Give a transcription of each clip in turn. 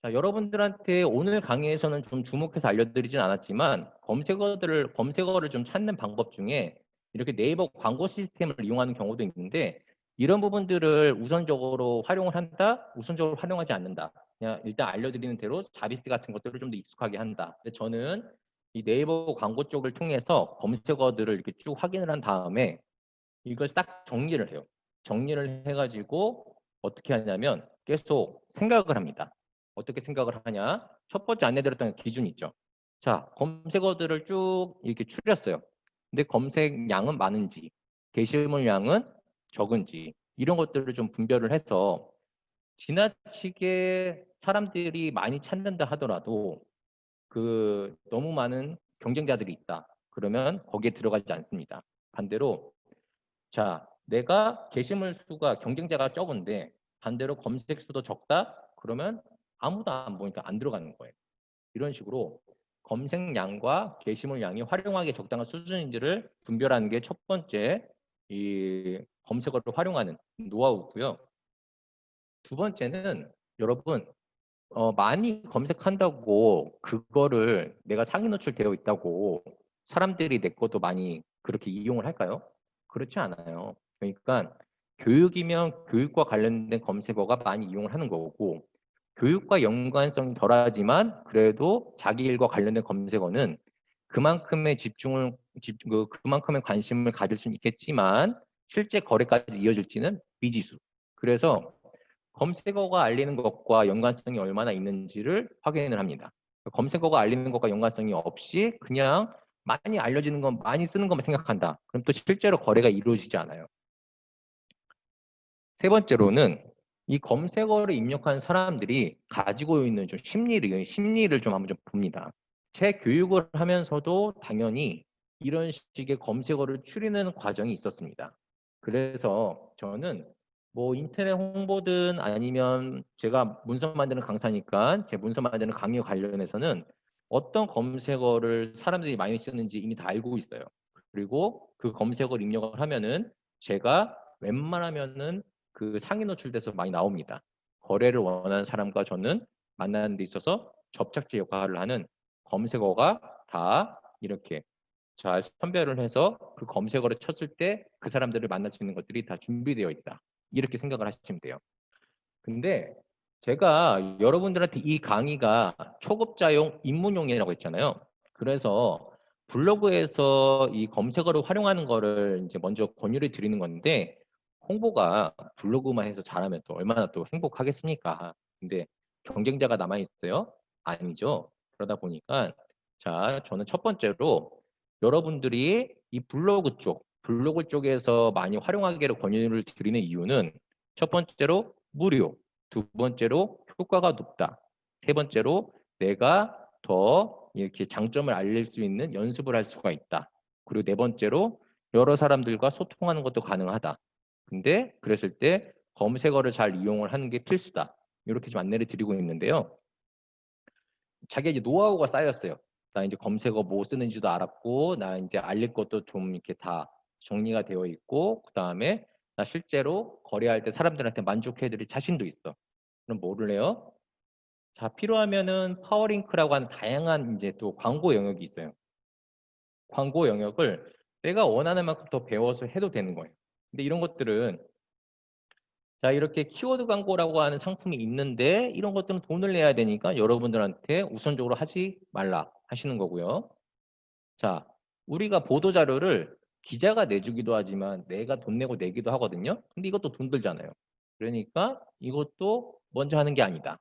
자, 여러분들한테 오늘 강의에서는 좀 주목해서 알려드리진 않았지만 검색어를 좀 찾는 방법 중에 이렇게 네이버 광고 시스템을 이용하는 경우도 있는데 이런 부분들을 우선적으로 활용을 한다, 우선적으로 활용하지 않는다. 그냥 일단 알려드리는 대로 자비스 같은 것들을 좀 더 익숙하게 한다. 근데 저는 이 네이버 광고 쪽을 통해서 검색어들을 이렇게 쭉 확인을 한 다음에 이걸 싹 정리를 해요. 정리를 해가지고 어떻게 하냐면 계속 생각을 합니다. 어떻게 생각을 하냐? 첫 번째 안내드렸던 기준이 있죠. 자, 검색어들을 쭉 이렇게 추렸어요. 근데 검색량은 많은지, 게시물량은 적은지 이런 것들을 좀 분별을 해서 지나치게 사람들이 많이 찾는다 하더라도 그 너무 많은 경쟁자들이 있다. 그러면 거기에 들어가지 않습니다. 반대로 자, 내가 게시물 수가 경쟁자가 적은데 반대로 검색 수도 적다? 그러면 아무도 안 보니까 안 들어가는 거예요. 이런 식으로 검색량과 게시물 양이 활용하기에 적당한 수준인지를 분별하는 게 첫 번째 이 검색어를 활용하는 노하우고요. 두 번째는 여러분 많이 검색한다고 그거를 내가 상위 노출되어 있다고 사람들이 내 것도 많이 그렇게 이용을 할까요? 그렇지 않아요. 그러니까 교육이면 교육과 관련된 검색어가 많이 이용을 하는 거고 교육과 연관성이 덜하지만 그래도 자기 일과 관련된 검색어는 그만큼의 그만큼의 관심을 가질 수는 있겠지만 실제 거래까지 이어질지는 미지수. 그래서 검색어가 알리는 것과 연관성이 얼마나 있는지를 확인을 합니다. 검색어가 알리는 것과 연관성이 없이 그냥 많이 알려지는 건 많이 쓰는 것만 생각한다. 그럼 또 실제로 거래가 이루어지지 않아요. 세 번째로는 이 검색어를 입력한 사람들이 가지고 있는 좀 심리를 좀 한번 좀 봅니다. 제 교육을 하면서도 당연히 이런 식의 검색어를 추리는 과정이 있었습니다. 그래서 저는 뭐 인터넷 홍보든 아니면 제가 문서 만드는 강사니까 제 문서 만드는 강의와 관련해서는 어떤 검색어를 사람들이 많이 쓰는지 이미 다 알고 있어요. 그리고 그 검색어를 입력을 하면은 제가 웬만하면은 그 상위 노출돼서 많이 나옵니다. 거래를 원하는 사람과 저는 만나는 데 있어서 접착제 역할을 하는 검색어가 다 이렇게 잘 선별을 해서 그 검색어를 쳤을 때 그 사람들을 만날 수 있는 것들이 다 준비되어 있다. 이렇게 생각을 하시면 돼요. 근데 제가 여러분들한테 이 강의가 초급자용 입문용이라고 했잖아요. 그래서 블로그에서 이 검색어를 활용하는 거를 이제 먼저 권유를 드리는 건데 홍보가 블로그만 해서 잘하면 또 얼마나 또 행복하겠습니까? 근데 경쟁자가 남아 있어요? 아니죠. 그러다 보니까 자, 저는 첫 번째로 여러분들이 이 블로그 쪽에서 많이 활용하기를 권유를 드리는 이유는 첫 번째로 무료, 두 번째로 효과가 높다, 세 번째로 내가 더 이렇게 장점을 알릴 수 있는 연습을 할 수가 있다. 그리고 네 번째로 여러 사람들과 소통하는 것도 가능하다. 근데 그랬을 때 검색어를 잘 이용을 하는 게 필수다. 이렇게 좀 안내를 드리고 있는데요. 자기가 이제 노하우가 쌓였어요. 나 이제 검색어 뭐 쓰는지도 알았고, 나 이제 알릴 것도 좀 이렇게 다 정리가 되어 있고, 그 다음에 나 실제로 거래할 때 사람들한테 만족해드릴 자신도 있어. 그럼 뭐를 해요? 자, 필요하면은 파워링크라고 하는 다양한 이제 또 광고 영역이 있어요. 광고 영역을 내가 원하는 만큼 더 배워서 해도 되는 거예요. 근데 이런 것들은 자, 이렇게 키워드 광고라고 하는 상품이 있는데 이런 것들은 돈을 내야 되니까 여러분들한테 우선적으로 하지 말라 하시는 거고요. 자, 우리가 보도 자료를 기자가 내주기도 하지만 내가 돈 내고 내기도 하거든요. 근데 이것도 돈 들잖아요. 그러니까 이것도 먼저 하는 게 아니다.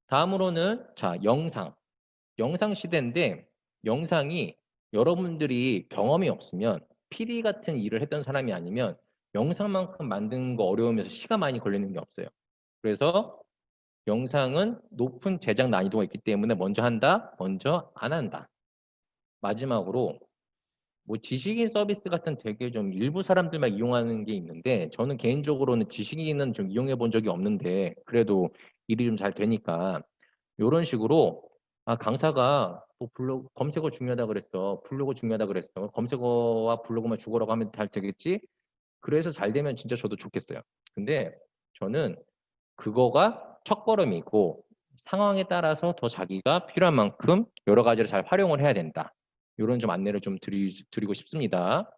다음으로는 자, 영상 시대인데 영상이 여러분들이 경험이 없으면 PD 같은 일을 했던 사람이 아니면 영상만큼 만드는 거 어려우면서 시간 많이 걸리는 게 없어요. 그래서 영상은 높은 제작 난이도가 있기 때문에 먼저 한다, 먼저 안 한다. 마지막으로 뭐 지식인 서비스 같은 되게 좀 일부 사람들만 이용하는 게 있는데 저는 개인적으로는 지식인은 좀 이용해 본 적이 없는데 그래도 일이 좀 잘 되니까 이런 식으로 아 강사가 뭐 블로그 검색어 중요하다 그랬어. 블로그 중요하다 그랬어. 검색어와 블로그만 죽어라고 하면 잘 되겠지? 그래서 잘 되면 진짜 저도 좋겠어요. 근데 저는 그거가 첫걸음이고 상황에 따라서 더 자기가 필요한 만큼 여러 가지를 잘 활용을 해야 된다. 이런 좀 안내를 좀 드리고 싶습니다.